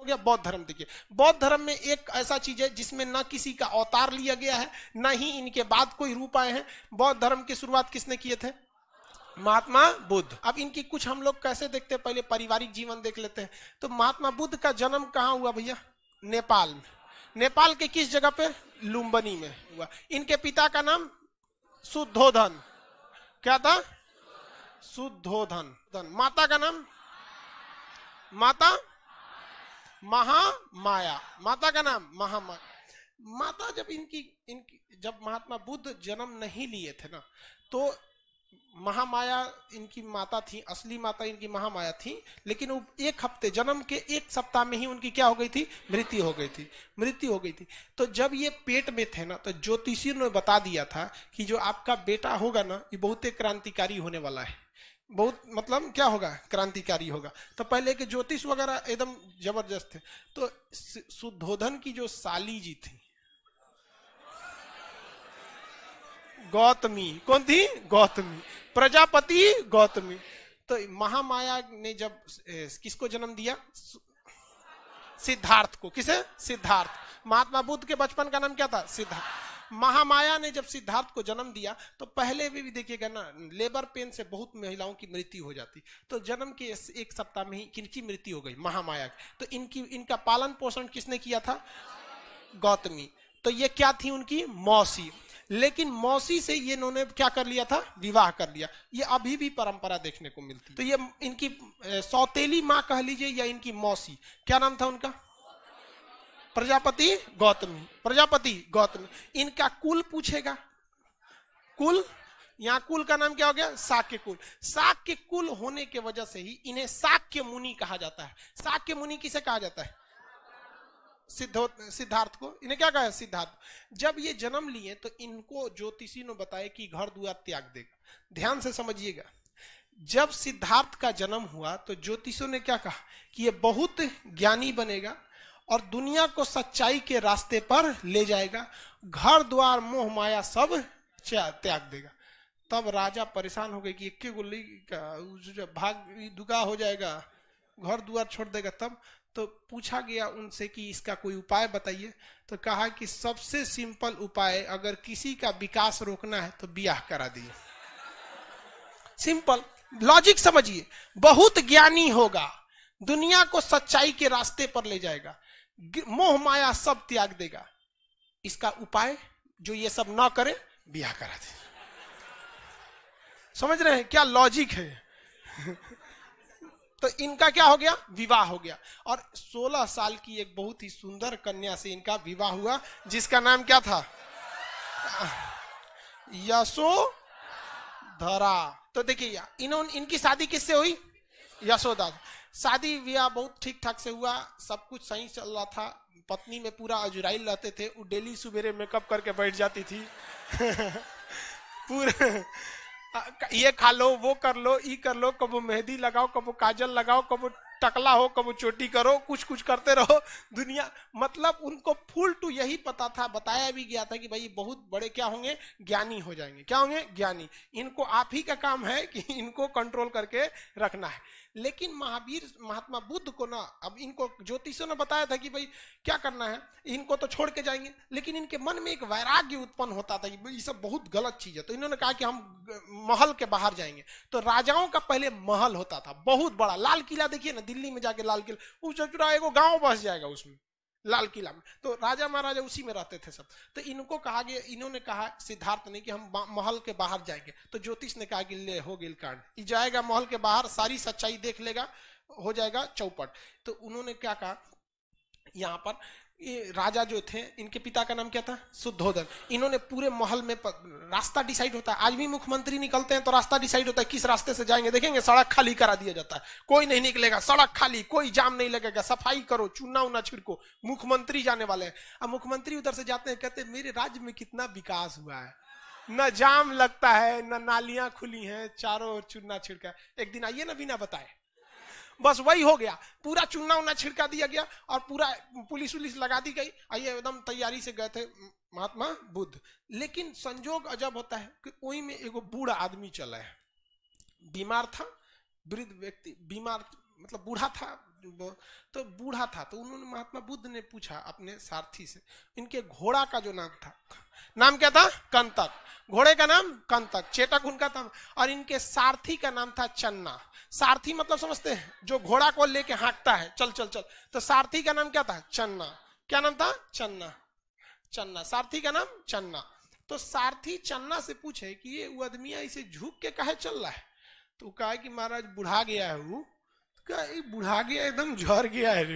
हो गया बौद्ध धर्म। देखिए बौद्ध धर्म में एक ऐसा चीज है जिसमें न किसी का अवतार लिया गया है, न ही इनके बाद कोई रूप आए हैं। बौद्ध धर्म की शुरुआत किसने किए थे? महात्मा बुद्ध। अब इनकी कुछ हम लोग कैसे देखते हैं, पहले पारिवारिक जीवन देख लेते हैं। तो महात्मा बुद्ध का जन्म कहाँ हुआ भैया? नेपाल में। नेपाल के किस जगह पे? लुम्बिनी में हुआ। इनके पिता का नाम शुद्धोधन। क्या था? शुद्धोधन। माता का नाम? माता महामाया। माता का नाम महामाया। माता जब जब महात्मा बुद्ध जन्म नहीं लिए थे ना, तो महामाया इनकी माता थी, असली माता इनकी महामाया थी। लेकिन वो एक हफ्ते, जन्म के एक सप्ताह में ही उनकी क्या हो गई थी? मृत्यु हो गई थी। तो जब ये पेट में थे ना, तो ज्योतिषियों ने बता दिया था कि जो आपका बेटा होगा ना, ये बहुत क्रांतिकारी होने वाला है। बहुत मतलब क्या होगा? क्रांतिकारी होगा। तो पहले के ज्योतिष वगैरह एकदम जबरदस्त थे। तो शुद्धोधन की जो साली जी थी गौतमी, कौन थी? गौतमी। प्रजापति गौतमी। तो महामाया ने जब किसको जन्म दिया? सिद्धार्थ को। किसे? सिद्धार्थ। महात्मा बुद्ध के बचपन का नाम क्या था? सिद्धार्थ। महामाया ने जब सिद्धार्थ को जन्म दिया, तो पहले भी देखिएगा ना, लेबर पेन से बहुत महिलाओं की मृत्यु हो जाती। तो जन्म के एक सप्ताह में ही किनकी मृत्यु हो गई? महामाया की। तो इनका पालन पोषण किसने किया था? गौतमी। तो ये क्या थी? उनकी मौसी। लेकिन मौसी से ये इन्होंने क्या कर लिया था? विवाह कर लिया। ये अभी भी परंपरा देखने को मिलती। तो ये इनकी सौतेली माँ कह लीजिए या इनकी मौसी, क्या नाम था उनका? प्रजापति गौतमी। प्रजापति गौतमी। इनका कुल पूछेगा। कुल, यहाँ कुल का नाम क्या हो गया? शाक्य कुल। शाक्य कुल होने के वजह से ही इन्हें शाक्य मुनि कहा जाता है। शाक्य मुनि किसे कहा जाता है? सिद्धार्थ को। इन्हें क्या कहा? सिद्धार्थ। जब ये जन्म लिए तो इनको ज्योतिषी ने बताया कि घर द्वार त्याग देगा। ध्यान से समझिएगा, जब सिद्धार्थ का जन्म हुआ तो ज्योतिषियों ने क्या कहा कि ये बहुत ज्ञानी बनेगा और दुनिया को सच्चाई के रास्ते पर ले जाएगा, घर द्वार मोह माया सब त्याग देगा। तब राजा परेशान हो गए कि एक गोली का भाग दुगा हो जाएगा, घर द्वार छोड़ देगा। तब तो पूछा गया उनसे कि इसका कोई उपाय बताइए। तो कहा कि सबसे सिंपल उपाय, अगर किसी का विकास रोकना है तो ब्याह करा दिए। सिंपल लॉजिक समझिए। बहुत ज्ञानी होगा, दुनिया को सच्चाई के रास्ते पर ले जाएगा, मोह माया सब त्याग देगा। इसका उपाय जो ये सब ना करे, ब्याह करा दे। समझ रहे हैं क्या लॉजिक है? तो इनका क्या हो गया? विवाह हो गया। और 16 साल की एक बहुत ही सुंदर कन्या से इनका विवाह हुआ, जिसका नाम क्या था? यशोधरा। तो देखिए इनकी शादी किससे हुई? यशोदा। शादी ब्याह बहुत ठीक ठाक से हुआ, सब कुछ सही चल रहा था। पत्नी में पूरा अजुराइल रहते थे। वो डेली सवेरे मेकअप करके बैठ जाती थी। पूरा ये खा लो, वो कर लो, ये कर लो, कबो मेहंदी लगाओ, कबो काजल लगाओ, कबो टकला हो, कबो चोटी करो, कुछ कुछ करते रहो। दुनिया मतलब उनको फुल टू यही पता था, बताया भी गया था कि भाई बहुत बड़े क्या होंगे? ज्ञानी हो जाएंगे। क्या होंगे? ज्ञानी। इनको आप ही का काम है कि इनको कंट्रोल करके रखना है। लेकिन महात्मा बुद्ध को ना, अब इनको ज्योतिषियों ने बताया था कि भाई क्या करना है, इनको तो छोड़ के जाएंगे। लेकिन इनके मन में एक वैराग्य उत्पन्न होता था कि ये सब बहुत गलत चीज है। तो इन्होंने कहा कि हम महल के बाहर जाएंगे। तो राजाओं का पहले महल होता था बहुत बड़ा, लाल किला देखिए ना, दिल्ली में जाके लाल किला, उस एगो गांव बस जाएगा उसमें, लाल किला में। तो राजा महाराजा उसी में रहते थे सब। तो इनको कहा गया, इन्होंने कहा सिद्धार्थ ने कि हम महल के बाहर जाएंगे। तो ज्योतिष ने कहा कि ले हो गेल कांड, ये जाएगा महल के बाहर, सारी सच्चाई देख लेगा, हो जाएगा चौपट। तो उन्होंने क्या कहा, यहाँ पर ये राजा जो थे, इनके पिता का नाम क्या था? शुद्धोधन। इन्होंने पूरे महल में रास्ता डिसाइड होता है। आज भी मुख्यमंत्री निकलते हैं तो रास्ता डिसाइड होता है किस रास्ते से जाएंगे। देखेंगे सड़क खाली करा दिया जाता है, कोई नहीं निकलेगा, सड़क खाली, कोई जाम नहीं लगेगा, सफाई करो, चूना उना छिड़को, मुख्यमंत्री जाने वाले हैं। अब मुख्यमंत्री उधर से जाते हैं, कहते हैं मेरे राज्य में कितना विकास हुआ है, न जाम लगता है, न नालियां खुली हैं, चारों ओर चूना छिड़का। एक दिन आइए ना बिना बताए, बस वही हो गया, पूरा चूना उना छिड़का दिया गया और पूरा पुलिस उलिस लगा दी गई। आइए एकदम तैयारी से गए थे महात्मा बुद्ध। लेकिन संजोग अजब होता है कि वही में एगो बूढ़ा आदमी चला है, बीमार था, वृद्ध व्यक्ति बीमार, मतलब बूढ़ा था, तो बूढ़ा था तो उन्होंने महात्मा बुद्ध ने पूछा अपने सारथी से, इनके घोड़ा का जो नाम था, नाम क्या था? कंतक। घोड़े का नाम कंतक, चेटक उनका था, और इनके सारथी का नाम था चन्ना। सारथी मतलब समझते हैं, जो घोड़ा को लेके हाँकता है, चल चल चल, तो सारथी का नाम क्या था? चन्ना। क्या नाम था? चन्ना। चन्ना, सारथी का नाम चन्ना। तो सारथी चन्ना से पूछे कि ये वो आदमी इसे झुक के काहे चल रहा है? तो कहा कि महाराज बुढ़ा गया है वो। कहा बुढ़ा गया, एकदम झड़ गया है रे,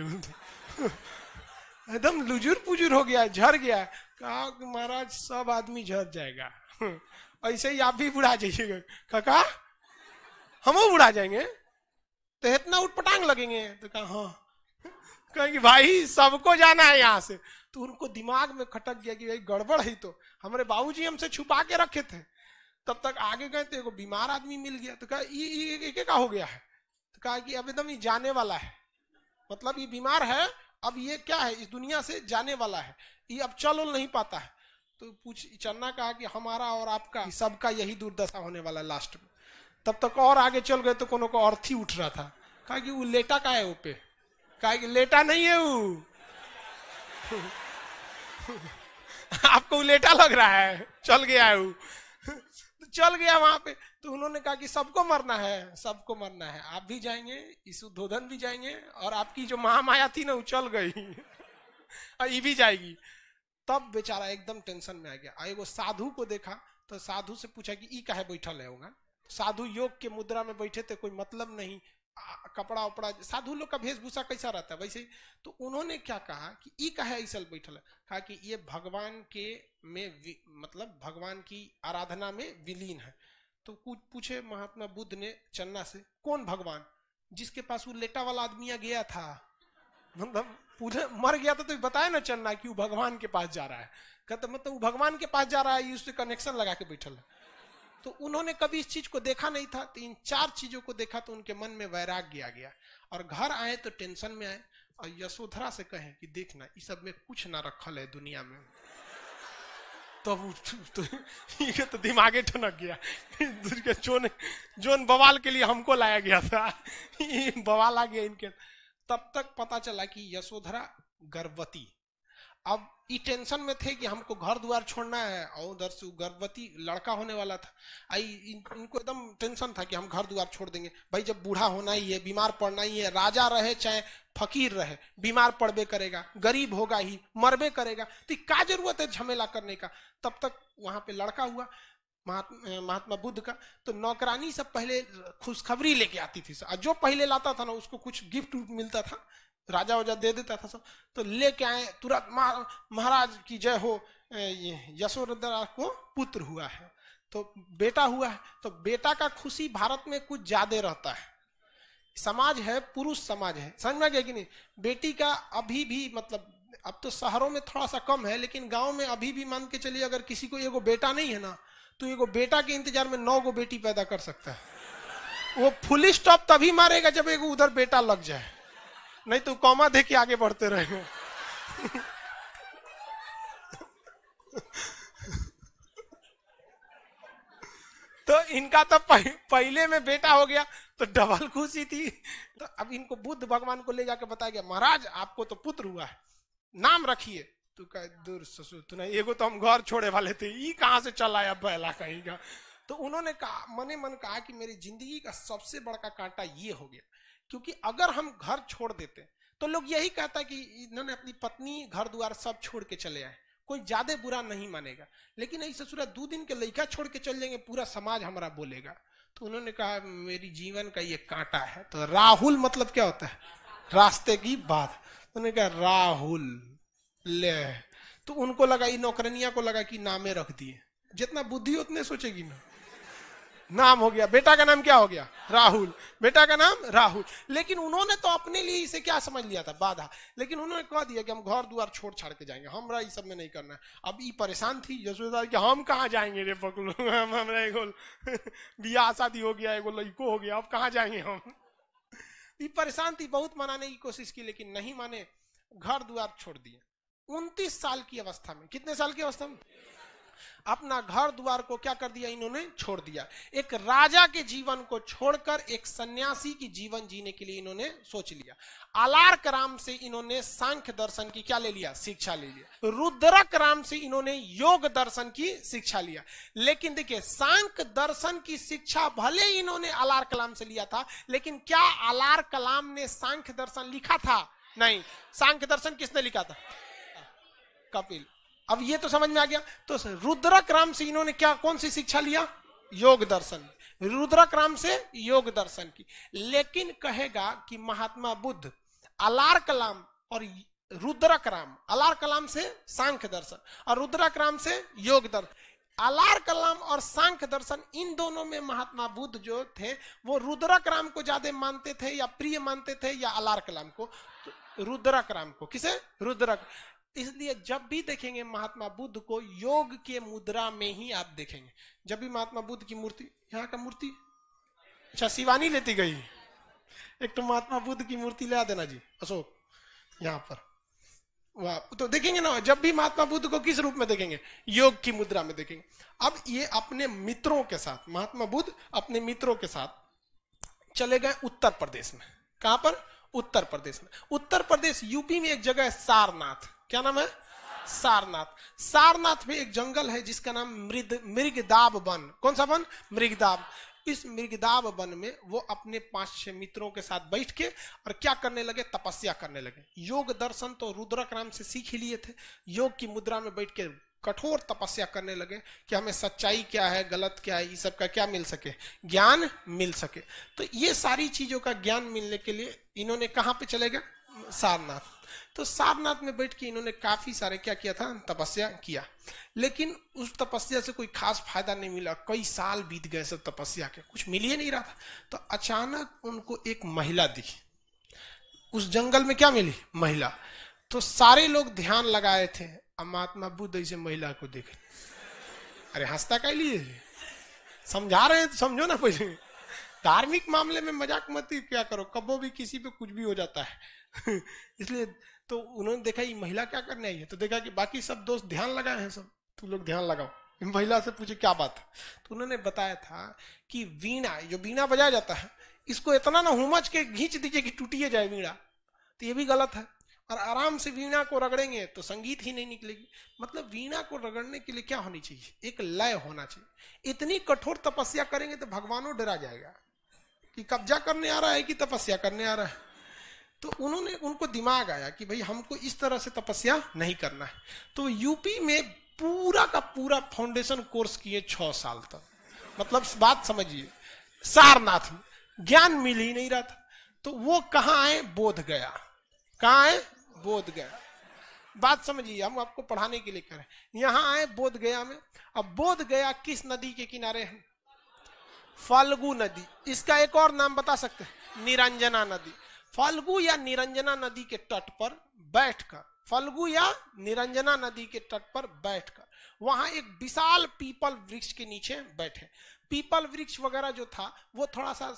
एकदम लुजुर पुजुर हो गया है, झड़ गया है। कहा कि महाराज सब आदमी झड़ जाएगा, ऐसे ही आप भी बुढ़ा जाइएगा। कहा हम बुढ़ा जाएंगे तो इतना उठपटांग लगेंगे? तो कहा हाँ। कहेंगे भाई सबको जाना है यहाँ से। तो उनको दिमाग में खटक गया कि भाई गड़बड़ है, तो हमारे बाबूजी हमसे छुपा के रखे थे। तब तक आगे गए तो एगो बीमार आदमी मिल गया। तो कहा ये क्या हो गया है? तो कहा कि अब एकदम ये जाने वाला है, मतलब ये बीमार है, अब ये क्या है, इस दुनिया से जाने वाला है, ये अब चल नहीं पाता है। तो चन्ना कहा कि हमारा और आपका सबका यही दुर्दशा होने वाला है लास्ट में। तब तक और आगे चल गए तो कोनो को अर्थी उठ रहा था। कहा कि वो लेटा का है वो पे? कहा कि लेटा नहीं है वो आपको लेटा लग रहा है, चल गया है वो। तो चल गया वहां पे। तो उन्होंने कहा कि सबको मरना है, सबको मरना है, आप भी जाएंगे, इस उद्धोधन भी जाएंगे, और आपकी जो महामाया थी ना वो चल गई और ये भी जाएगी। तब बेचारा एकदम टेंशन में आ गया। एगो साधु को देखा तो साधु से पूछा कि ई काहे बैठल है होगा? साधु योग के मुद्रा में बैठे थे, कोई मतलब नहीं, कपड़ा उपड़ा, साधु लोग का वेशभूषा कैसा रहता है वैसे। तो उन्होंने क्या कहा कि ई काहे ऐसा बैठल है? कहा कि ये भगवान के में मतलब भगवान की आराधना में विलीन है। तो कुछ पूछे महात्मा बुद्ध ने चन्ना से, कौन भगवान? जिसके पास वो लेटा वाला आदमी गया था, मतलब पूरे मर गया था, तो बताया ना चन्ना कि वो भगवान के पास जा रहा है। कहते मतलब वो भगवान के पास जा रहा है, उससे कनेक्शन लगा के बैठल है। तो उन्होंने कभी इस चीज को देखा नहीं था, तो इन चार चीजों को देखा तो उनके मन में वैराग्य आ गया, और घर आए तो टेंशन में आए, और यशोधरा से कहे कि देखना इस सब में कुछ ना रखल है दुनिया में। तो दिमागे ठनक गया, जोन बवाल के लिए हमको लाया गया था बवाल आ गया इनके। तब तक पता चला कि यशोधरा गर्भवती। अब ये टेंशन में थे कि हमको घर द्वार छोड़ना है, और उधर से गर्भवती लड़का होने वाला था। इनको एकदम टेंशन था कि हम घर द्वार छोड़ देंगे, भाई जब बूढ़ा होना ही है, बीमार पड़ना ही है, राजा रहे चाहे फकीर रहे, बीमार पड़बे करेगा, गरीब होगा ही, मरबे करेगा, तो क्या जरूरत है झमेला करने का। तब तक वहां पे लड़का हुआ महात्मा बुद्ध का, तो नौकरानी सब पहले खुशखबरी लेके आती थी, जो पहले लाता था ना उसको कुछ गिफ्ट मिलता था, राजा वजा दे देता था सब। तो लेके आए तुरंत, महाराज की जय हो, यशोधरा को पुत्र हुआ है, तो बेटा हुआ है। तो बेटा का खुशी भारत में कुछ ज्यादा रहता है। समाज है, पुरुष समाज है, समझ में गया कि नहीं? बेटी का अभी भी मतलब, अब तो शहरों में थोड़ा सा कम है, लेकिन गांव में अभी भी मान के चलिए, अगर किसी को एगो बेटा नहीं है ना, तो एगो बेटा के इंतजार में 9 गो बेटी पैदा कर सकता है। वो फुल स्टॉप तभी मारेगा जब एगो उधर बेटा लग जाए, नहीं तो कॉमा दे के आगे बढ़ते रहेंगे तो इनका तो पहले में बेटा हो गया तो डबल खुशी थी। तो अब इनको बुद्ध भगवान को ले जाके बताया गया, महाराज आपको तो पुत्र हुआ है, नाम रखिए। तो कहे दूर ससुर, तूने एगो तो हम घर छोड़े वाले थे, ये कहां से चला आया बैला कहीं का। तो उन्होंने कहा, मने मन कहा कि मेरी जिंदगी का सबसे बड़ा कांटा ये हो गया, क्योंकि अगर हम घर छोड़ देते तो लोग यही कहता कि इन्होंने अपनी पत्नी घर द्वार सब छोड़ के चले आए, कोई ज्यादा बुरा नहीं मानेगा। लेकिन ऐसे ससुरा 2 दिन के लड़का छोड़ के चल जाएंगे, पूरा समाज हमारा बोलेगा। तो उन्होंने कहा मेरी जीवन का ये कांटा है। तो राहुल मतलब क्या होता है? रास्ते की बात। उन्होंने कहा राहुल ले। तो उनको लगा, ये नौकरनिया को लगा कि नामे रख दिए, जितना बुद्धि उतने सोचेगी ना, नाम हो गया। बेटा का नाम क्या हो गया? राहुल। बेटा का नाम राहुल। लेकिन उन्होंने तो अपने लिए इसे क्या समझ लिया था? बाधा। लेकिन उन्होंने कह दिया कि हम घर द्वार छोड़ छाड़ के जाएंगे, हमरा ये सब में नहीं करना है। अब ये परेशान थी यशोदा कि हम कहाँ जाएंगे रे पकड़ो, हमरा एगो बियाह शादी हो गया, एगो लड़को हो गया, अब कहाँ जाएंगे हम। ये परेशान थी, बहुत मनाने की कोशिश की, लेकिन नहीं माने, घर द्वार छोड़ दिए। 29 साल की अवस्था में, कितने साल की अवस्था में? अपना घर द्वार को क्या कर दिया इन्होंने, छोड़ दिया। एक राजा के जीवन को छोड़कर एक सन्यासी की जीवन जीने के लिए इन्होंने सोच लिया। अलार्क राम से इन्होंने सांख्य दर्शन की क्या ले लिया, शिक्षा ले लिया। रुद्रक राम से इन्होंने योग दर्शन की शिक्षा लिया। लेकिन देखिए, सांख्य दर्शन की शिक्षा भले ही इन्होंने अलार्क कलाम से लिया था, लेकिन क्या अलार्क कलाम ने सांख्य दर्शन लिखा था? नहीं। सांख्य दर्शन किसने लिखा था? कपिल। अब ये तो समझ में आ गया। तो रुद्रक राम से इन्होंने क्या, कौन सी शिक्षा लिया? योग दर्शन। रुद्रक राम से योग दर्शन की। लेकिन कहेगा कि महात्मा बुद्ध अलार्क कलाम और रुद्रक राम, अलार्क कलाम से सांख्य दर्शन और रुद्रक राम से योग दर्शन, अलार्क कलाम और सांख्य दर्शन, इन दोनों में महात्मा बुद्ध जो थे वो रुद्रक राम को ज्यादा मानते थे या प्रिय मानते थे या अलार्क कलाम को? तो रुद्रक राम को। किसे? रुद्रक। इसलिए जब भी देखेंगे महात्मा बुद्ध को योग के मुद्रा में ही आप देखेंगे। जब भी महात्मा बुद्ध की मूर्ति, यहाँ का मूर्ति, अच्छा शिवानी लेती गई, एक तो महात्मा बुद्ध की मूर्ति ले देना जी अशोक यहाँ पर, वाह। तो देखेंगे ना, जब भी महात्मा बुद्ध को किस रूप में देखेंगे? योग की मुद्रा में देखेंगे। अब ये अपने मित्रों के साथ, महात्मा बुद्ध अपने मित्रों के साथ चले गए उत्तर प्रदेश में। कहां पर? उत्तर प्रदेश में। उत्तर प्रदेश यूपी में एक जगह है सारनाथ। क्या नाम है? सारनाथ। सारनाथ में एक जंगल है जिसका नाम मृगदाब वन। कौन सा वन? मृगदाब। इस मृगदाब वन में वो अपने 5-6 मित्रों के साथ बैठ के और क्या करने लगे? तपस्या करने लगे। योग दर्शन तो रुद्रक राम से सीख ही लिए थे। योग की मुद्रा में बैठ के कठोर तपस्या करने लगे कि हमें सच्चाई क्या है, गलत क्या है, इस सब का क्या मिल सके, ज्ञान मिल सके। तो ये सारी चीजों का ज्ञान मिलने के लिए इन्होंने कहां पे चले गए? सारनाथ। तो सारनाथ में बैठ के इन्होंने काफी सारे क्या किया था? तपस्या किया। लेकिन उस तपस्या से कोई खास फायदा नहीं मिला। कई साल बीत गए सब तपस्या के, कुछ मिल ही नहीं रहा था। तो अचानक उनको एक महिला दिखी। उस जंगल में क्या मिली? महिला। तो सारे लोग ध्यान लगाए थे। महात्मा बुद्ध ऐसे महिला को देखे, अरे हंसता क्या लिए, समझा रहे हैं तो समझो ना। पहले धार्मिक मामले में मजाक मत क्या करो, कबो भी किसी पे कुछ भी हो जाता है। इसलिए तो उन्होंने देखा ये महिला क्या करने आई है, तो देखा कि बाकी सब दोस्त ध्यान लगाए हैं, सब तुम लोग ध्यान लगाओ। महिला से पूछे क्या बात है, तो उन्होंने बताया था कि वीणा, जो वीणा बजाया जाता है, इसको इतना ना हुमच के खींच दीजिए कि टूटिए जाए वीणा, तो ये भी गलत है। और आराम से वीणा को रगड़ेंगे तो संगीत ही नहीं निकलेगी। मतलब वीणा को रगड़ने के लिए क्या होनी चाहिए? एक लय होना चाहिए। इतनी कठोर तपस्या करेंगे तो भगवानों डरा जाएगा कि कब्जा करने आ रहा है कि तपस्या करने आ रहा है। तो उन्होंने, उनको दिमाग आया कि भाई हमको इस तरह से तपस्या नहीं करना है। तो यूपी में पूरा का पूरा फाउंडेशन कोर्स किए 6 साल तक। मतलब बात समझिए, सारनाथ में ज्ञान मिल ही नहीं रहा था। तो वो कहाँ आए? बोध गया। कहाँ आए? बोध गया। बात समझिए, हम आपको पढ़ाने के लिए करें। यहां आए बोध गया में। अब बोध गया किस नदी के किनारे है? फाल्गु नदी। इसका एक और नाम बता सकते हैं? निरंजना नदी। फाल्गु या निरंजना नदी के तट पर बैठकर, फाल्गु या निरंजना नदी के तट पर बैठकर वहां एक विशाल पीपल वृक्ष के नीचे बैठे। पीपल वृक्ष वगैरह जो था वो थोड़ा सा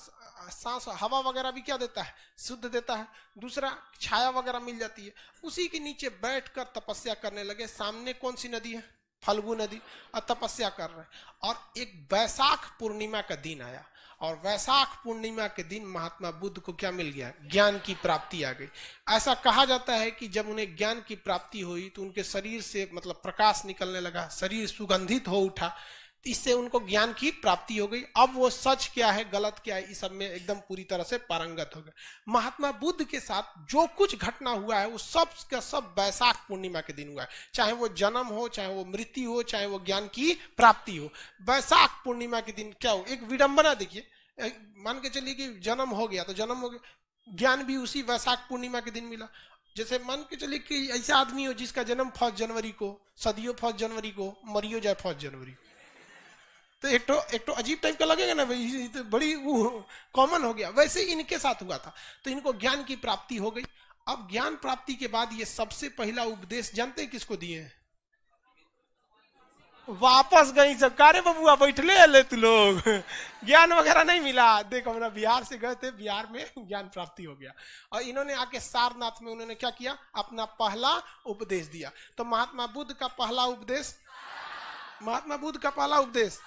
सांस, हवा वगैरह भी क्या देता है? शुद्ध देता है। दूसरा छाया वगैरह मिल जाती है। उसी के नीचे बैठकर तपस्या करने लगे। सामने कौन सी नदी है? फाल्गु नदी। और तपस्या कर रहे हैं। और एक वैशाख पूर्णिमा का दिन आया, और वैशाख पूर्णिमा के दिन महात्मा बुद्ध को क्या मिल गया? ज्ञान की प्राप्ति आ गई। ऐसा कहा जाता है कि जब उन्हें ज्ञान की प्राप्ति हुई तो उनके शरीर से मतलब प्रकाश निकलने लगा, शरीर सुगंधित हो उठा। इससे उनको ज्ञान की प्राप्ति हो गई। अब वो सच क्या है, गलत क्या है, इस सब में एकदम पूरी तरह से पारंगत हो गए। महात्मा बुद्ध के साथ जो कुछ घटना हुआ है वो सब का सब वैशाख पूर्णिमा के दिन हुआ है। चाहे वो जन्म हो, चाहे वो मृत्यु हो, चाहे वो ज्ञान की प्राप्ति हो, वैशाख पूर्णिमा के दिन क्या हो? एक विडंबना देखिए, मान के चलिए कि जन्म हो गया तो जन्म हो गया, ज्ञान भी उसी वैशाख पूर्णिमा के दिन मिला। जैसे मान के चलिए कि ऐसा आदमी हो जिसका जन्म 1 जनवरी को, सदियों 1 जनवरी को, मरियो जाए 1 जनवरी, तो एक तो अजीब टाइप का लगेगा ना भाई, तो बड़ी वो कॉमन हो गया। वैसे इनके साथ हुआ था। तो इनको ज्ञान की प्राप्ति हो गई। अब ज्ञान प्राप्ति के बाद ये सबसे पहला उपदेश जानते हैं किसको दिए? वापस गई सब, कारे बबुआ बैठले ले तू लोग, ज्ञान वगैरह नहीं मिला। देखो हमरा बिहार से गए थे, बिहार में ज्ञान प्राप्ति हो गया। और इन्होंने आके सारनाथ में उन्होंने क्या किया? अपना पहला उपदेश दिया। तो महात्मा बुद्ध का पहला उपदेश महात्मा बुद्ध का पहला उपदेश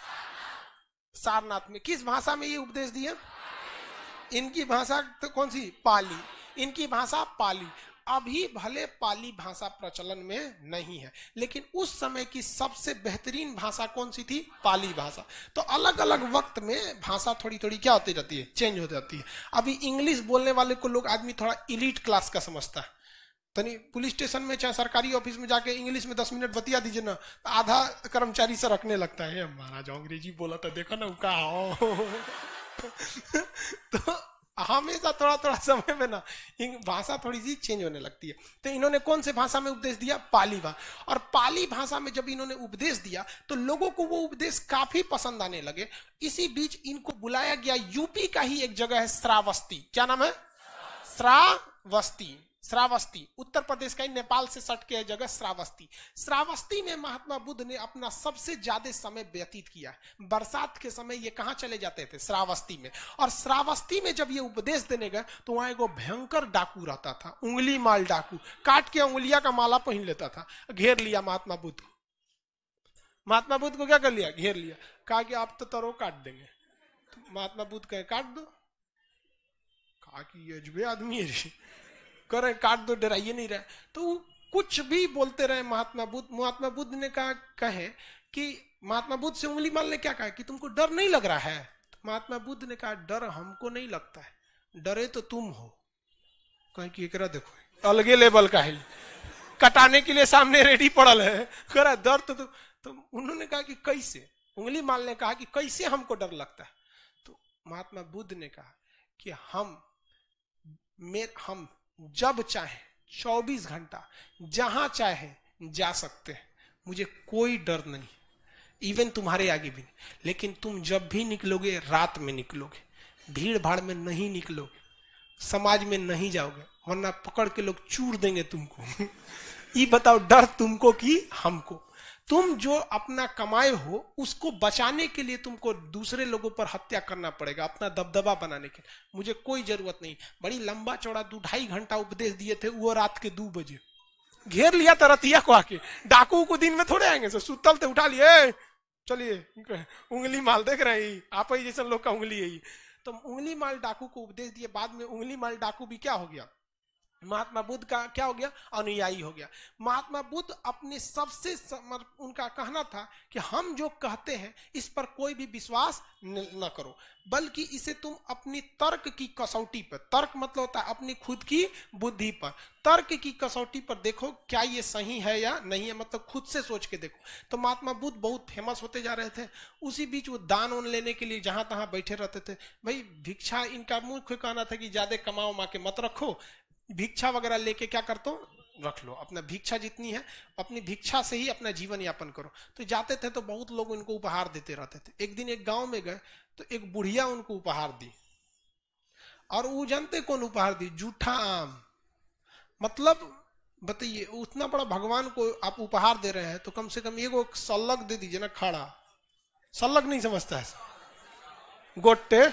सारनाथ में। किस भाषा में ये उपदेश दिया? इनकी भाषा तो कौन सी? पाली। इनकी भाषा पाली। अभी भले पाली भाषा प्रचलन में नहीं है, लेकिन उस समय की सबसे बेहतरीन भाषा कौन सी थी? पाली भाषा। तो अलग अलग वक्त में भाषा थोड़ी थोड़ी क्या होती रहती है? चेंज हो जाती है। अभी इंग्लिश बोलने वाले को लोग आदमी थोड़ा इलीट क्लास का समझता है। तनी पुलिस स्टेशन में चाहे सरकारी ऑफिस में जाके इंग्लिश में 10 मिनट बतिया दीजिए ना, आधा कर्मचारी से रखने लगता है, महाराज अंग्रेजी बोला था देखो ना उनका तो हमेशा थोड़ा थोड़ा समय में ना भाषा थोड़ी सी चेंज होने लगती है। तो इन्होंने कौन से भाषा में उपदेश दिया? पाली भाषा। और पाली भाषा में जब इन्होंने उपदेश दिया तो लोगों को वो उपदेश काफी पसंद आने लगे। इसी बीच इनको बुलाया गया, यूपी का ही एक जगह है श्रावस्ती। क्या नाम है? श्रावस्ती। श्रावस्ती उत्तर प्रदेश का ही, नेपाल से सट के है जगह श्रावस्ती। श्रावस्ती में महात्मा बुद्ध ने अपना सबसे ज्यादा समय व्यतीत किया। बरसात के समय ये कहां चले जाते थे? श्रावस्ती में। और श्रावस्ती में जब ये उपदेश देने गए तो वहां एगो भयंकर डाकू रहता था, उंगली माल डाकू। काट के उंगलिया का माला पहन लेता था। घेर लिया महात्मा बुद्ध को। महात्मा बुद्ध को क्या कर लिया? घेर लिया। कहा कि आप तो तरो काट देंगे। तो महात्मा बुद्ध कहे काट दो। कहा कि ये अजबे आदमी है, करे काट दो, डराइए नहीं रहे। तो कुछ भी बोलते रहे महात्मा बुद्ध। महात्मा बुद्ध ने कहे कि महात्मा बुद्ध से उंगली माल ने क्या कहा कि तुमको डर नहीं लग रहा है? तो महात्मा बुद्ध ने कहा डर हमको नहीं लगता है, डरे तो तुम हो। कहे कि एकरा देखो अलगे लेवल का है, कटाने के लिए सामने रेडी पड़ल है, करा डर तो उन्होंने कहा कि कैसे? उंगली माल ने कहा कि कैसे हमको डर लगता है? तो महात्मा बुद्ध ने कहा कि हम जब चाहे 24 घंटा जहां चाहे जा सकते हैं, मुझे कोई डर नहीं, इवन तुम्हारे आगे भी नहीं। लेकिन तुम जब भी निकलोगे रात में निकलोगे, भीड़ भाड़ में नहीं निकलोगे, समाज में नहीं जाओगे, वरना पकड़ के लोग चूर देंगे तुमको ये बताओ डर तुमको कि हमको? तुम जो अपना कमाए हो उसको बचाने के लिए तुमको दूसरे लोगों पर हत्या करना पड़ेगा, अपना दबदबा बनाने के। मुझे कोई जरूरत नहीं। बड़ी लंबा चौड़ा 2-2.5 घंटा उपदेश दिए थे, वो रात के 2 बजे घेर लिया था रतिया को आके। डाकू को दिन में थोड़े आएंगे, सुतल थे उठा लिए, चलिए उंगली माल देख रहे हैं आप ही जैसे लोग का उंगली है। तो उंगली माल डाकू को उपदेश दिए। बाद में उंगली माल डाकू भी क्या हो गया? महात्मा बुद्ध का क्या हो गया? अनुयायी हो गया। महात्मा बुद्ध अपने सबसे उनका कहना था कि हम जो कहते हैं इस पर कोई भी विश्वास न करो, बल्कि इसे तुम अपनी तर्क की कसौटी पर, तर्क मतलब होता है अपनी खुद की बुद्धि पर, तर्क की कसौटी पर देखो क्या ये सही है या नहीं है, मतलब खुद से सोच के देखो। तो महात्मा बुद्ध बहुत फेमस होते जा रहे थे। उसी बीच वो दान उन लेने के लिए जहां तहां बैठे रहते थे। भाई भिक्षा, इनका मुख्य कहना था कि ज्यादा कमाओ मा के मत रखो, भिक्षा वगैरह लेके क्या करते हो रख लो, अपना भिक्षा जितनी है अपनी भिक्षा से ही अपना जीवन यापन करो। तो जाते थे तो बहुत लोग उनको उपहार देते रहते थे। एक दिन एक गांव में गए तो एक बुढ़िया उनको उपहार दी, और वो जानते कौन उपहार दी? जूठा आम। मतलब बताइए, उतना बड़ा भगवान को आप उपहार दे रहे हैं तो कम से कम एगो सल्लग दे दीजिए ना, खड़ा। सल्लग नहीं समझता है, गोटे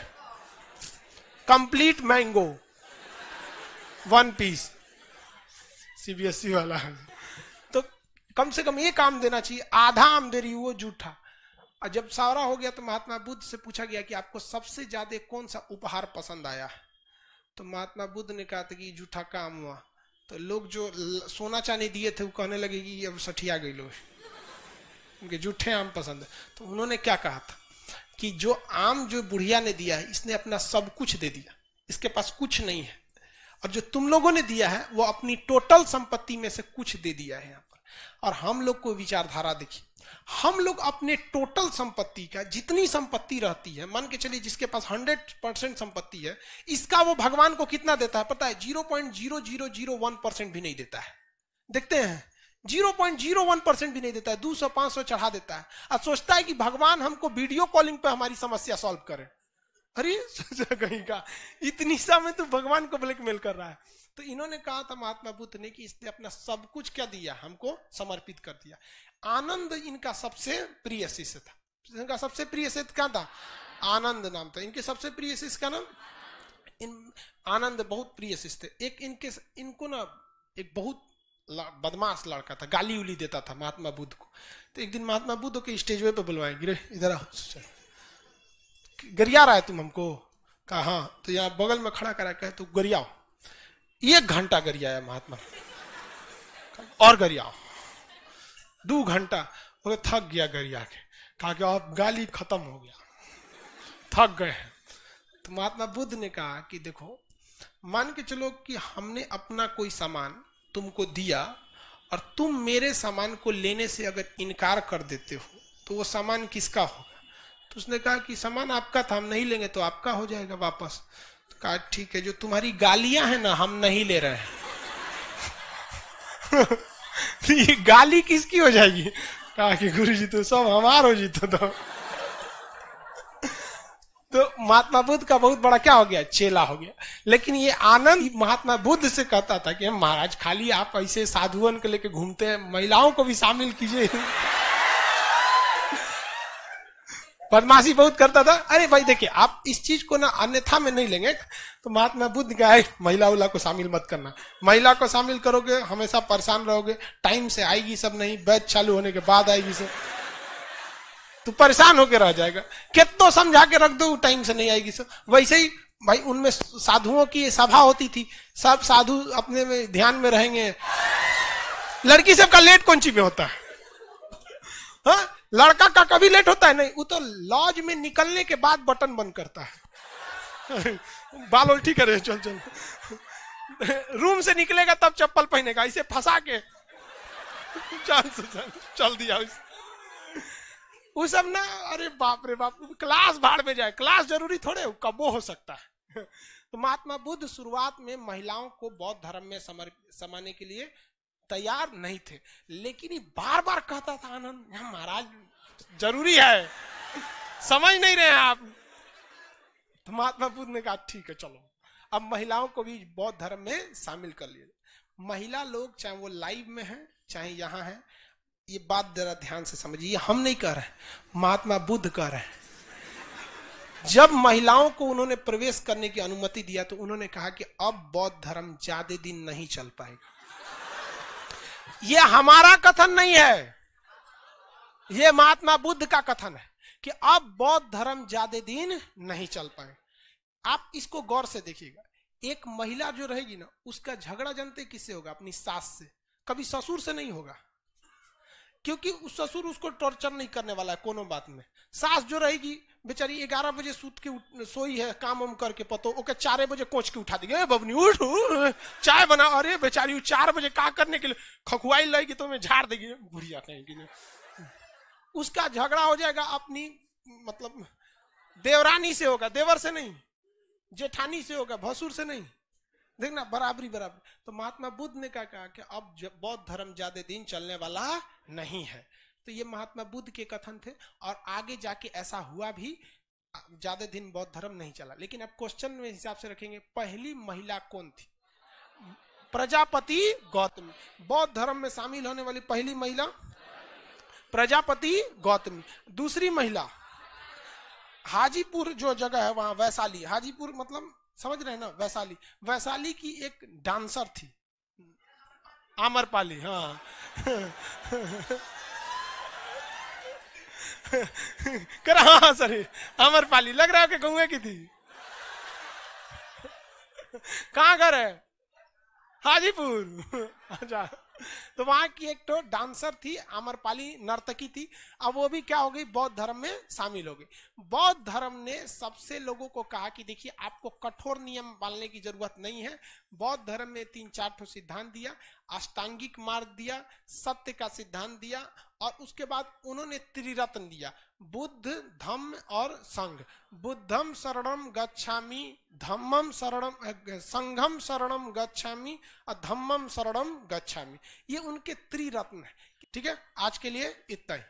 कंप्लीट मैंगो 1 पीस, सीबीएसई वाला है। तो कम से कम एक आम देना चाहिए, आधा आम दे रही वो जूठा। और जब सारा हो गया तो महात्मा बुद्ध से पूछा गया कि आपको सबसे ज्यादा कौन सा उपहार पसंद आया? तो महात्मा बुद्ध ने कहा था कि जूठा का आम हुआ। तो लोग जो सोना चांदी दिए थे वो कहने लगे कि अब सठिया गई लोग, उनके जूठे आम पसंद है। तो उन्होंने क्या कहा था कि जो आम जो बुढ़िया ने दिया है इसने अपना सब कुछ दे दिया, इसके पास कुछ नहीं है, और जो तुम लोगों ने दिया है वो अपनी टोटल संपत्ति में से कुछ दे दिया है यहाँ पर। और हम लोग को विचारधारा देखिए, हम लोग अपने टोटल संपत्ति का जितनी संपत्ति रहती है, मान के चलिए जिसके पास 100% संपत्ति है, इसका वो भगवान को कितना देता है पता है? 0.0001% भी नहीं देता है। देखते हैं 0.01% भी नहीं देता है, 200-500 चढ़ा देता है और सोचता है कि भगवान हमको वीडियो कॉलिंग पे हमारी समस्या सॉल्व करे। अरे सोचा कहीं का, इतनी सा में तो भगवान को ब्लैकमेल कर रहा है। तो इन्होंने कहा था महात्मा बुद्ध ने कि इसने अपना सब कुछ क्या दिया, हमको समर्पित कर दिया। आनंद इनका सबसे प्रिय शिष्य था। इनका सबसे प्रिय शिष्य क्या था? आनंद नाम था इनके सबसे प्रिय शिष्य का नाम। आनंद बहुत प्रिय शिष्य थे। एक इनको ना एक बहुत बदमाश लड़का था, गाली उली देता था महात्मा बुद्ध को। तो एक दिन महात्मा बुद्ध के स्टेज पे बुलवाए, गिरे इधर आओ, गरिया रहा है तुम हमको? कहा हाँ। तो यहाँ बगल में खड़ा करा, कहे तू गरियाओ। 1 घंटा गरियाया महात्मा, और गरियाओ। 2 घंटा वो थक गया गरिया के, कहा कि अब गाली खत्म हो गया, थक गए हैं। तो महात्मा बुद्ध ने कहा कि देखो, मान के चलो कि हमने अपना कोई सामान तुमको दिया और तुम मेरे सामान को लेने से अगर इनकार कर देते हो तो वो सामान किसका होगा? तो उसने कहा कि सामान आपका था, हम नहीं लेंगे तो आपका हो जाएगा वापस। तो कहा ठीक है, जो तुम्हारी गालियां हैं ना हम नहीं ले रहे हैं। ये गाली किसकी हो जाएगी? कहा कि गुरुजी तो सब हमार हो जीतो। तो महात्मा बुद्ध का बहुत बड़ा क्या हो गया? चेला हो गया। लेकिन ये आनंद महात्मा बुद्ध से कहता था कि महाराज खाली आप ऐसे साधुअन को लेके घूमते हैं, महिलाओं को भी शामिल कीजिए। बदमाशी बहुत करता था। अरे भाई देखिए, आप इस चीज को ना अन्यथा में नहीं लेंगे। तो महात्मा बुद्ध का है, महिला उला को शामिल मत करना, महिला को शामिल करोगे हमेशा परेशान रहोगे, टाइम से आएगी सब नहीं, बैच चालू होने के बाद आएगी सब, तो परेशान होके रह जाएगा। कितना समझा के रख दो, टाइम से नहीं आएगी सब। वैसे ही भाई उनमें साधुओं की सभा होती थी, सब साधु अपने में ध्यान में रहेंगे। लड़की सबका लेट कौन सी में होता है? हाँ, लड़का का कभी लेट होता है? नहीं, वो तो लॉज में निकलने के बाद बटन बंद करता है। बाल उल्टी करे, चल चल। रूम से निकलेगा तब चप्पल पहनेगा, इसे फंसा के चल दिया वो सब ना। अरे बाप रे बाप, क्लास भाड़ में जाए, क्लास जरूरी थोड़े, कबो हो सकता है। तो महात्मा बुद्ध शुरुआत में महिलाओं को बौद्ध धर्म में समाने के लिए तैयार नहीं थे, लेकिन ये बार बार कहता था, आनंद महाराज जरूरी है, समझ नहीं रहे हैं आप। तो महात्मा बुद्ध ने कहा ठीक है चलो, अब महिलाओं को भी बौद्ध धर्म में शामिल कर लिए। महिला लोग चाहे वो लाइव में है चाहे यहाँ है, ये बात जरा ध्यान से समझिए, हम नहीं कह रहे, महात्मा बुद्ध कह रहे हैं। जब महिलाओं को उन्होंने प्रवेश करने की अनुमति दिया तो उन्होंने कहा कि अब बौद्ध धर्म ज्यादा दिन नहीं चल पाएगा। ये हमारा कथन नहीं है, ये महात्मा बुद्ध का कथन है कि अब बौद्ध धर्म ज्यादा दिन नहीं चल पाए। आप इसको गौर से देखिएगा, एक महिला जो रहेगी ना, उसका झगड़ा जानते किससे होगा? अपनी सास से, कभी ससुर से नहीं होगा, क्योंकि उस ससुर उसको टॉर्चर नहीं करने वाला है कोनो बात में। सास जो रहेगी बेचारी 11 बजे सूत के सोई है, काम वाम करके पतो ओके 4 बजे कोच के उठा देंगे, बबनी उठ चाय बना। अरे बेचारी 4 बजे का करने के लिए खखुआई लगेगी तो मैं झाड़ देगी, बुढ़िया कहेंगी। उसका झगड़ा हो जाएगा अपनी मतलब देवरानी से होगा, देवर से नहीं, जेठानी से होगा, भसुर से नहीं। देखना बराबरी बराबर। तो महात्मा बुद्ध ने क्या कहा कि अब बौद्ध धर्म ज्यादा दिन चलने वाला नहीं है। तो ये महात्मा बुद्ध के कथन थे और आगे जाके ऐसा हुआ भी, ज्यादा दिन बौद्ध धर्म नहीं चला। लेकिन अब क्वेश्चन में हिसाब से रखेंगे, पहली महिला कौन थी? प्रजापति गौतमी। बौद्ध धर्म में शामिल होने वाली पहली महिला प्रजापति गौतमी। दूसरी महिला हाजीपुर जो जगह है वहां, वैशाली, हाजीपुर मतलब समझ रहे हैं ना, वैशाली, वैशाली की एक डांसर थी आम्रपाली। हाँ कर हाँ सर, आम्रपाली लग रहा है कि गौए की थी। कहाँ घर है? हाजीपुर। अच्छा, तो वहां की एक तो डांसर थी, आम्रपाली नर्तकी थी। अब वो भी क्या हो गई? बौद्ध धर्म में शामिल हो गई। बौद्ध धर्म ने सबसे लोगों को कहा कि देखिए आपको कठोर नियम मानने की जरूरत नहीं है। बौद्ध धर्म में 3-4 ठो सिद्धांत दिया, अष्टांगिक मार्ग दिया, सत्य का सिद्धांत दिया, और उसके बाद उन्होंने त्रिरत्न दिया, बुद्ध धम्म और संघ। बुद्धम शरणम गच्छामि, धम्मम शरणम, संघम शरणम गच्छामि और धम्मम शरणम गच्छामि। ये उनके त्रिरत्न है। ठीक है, आज के लिए इतना ही।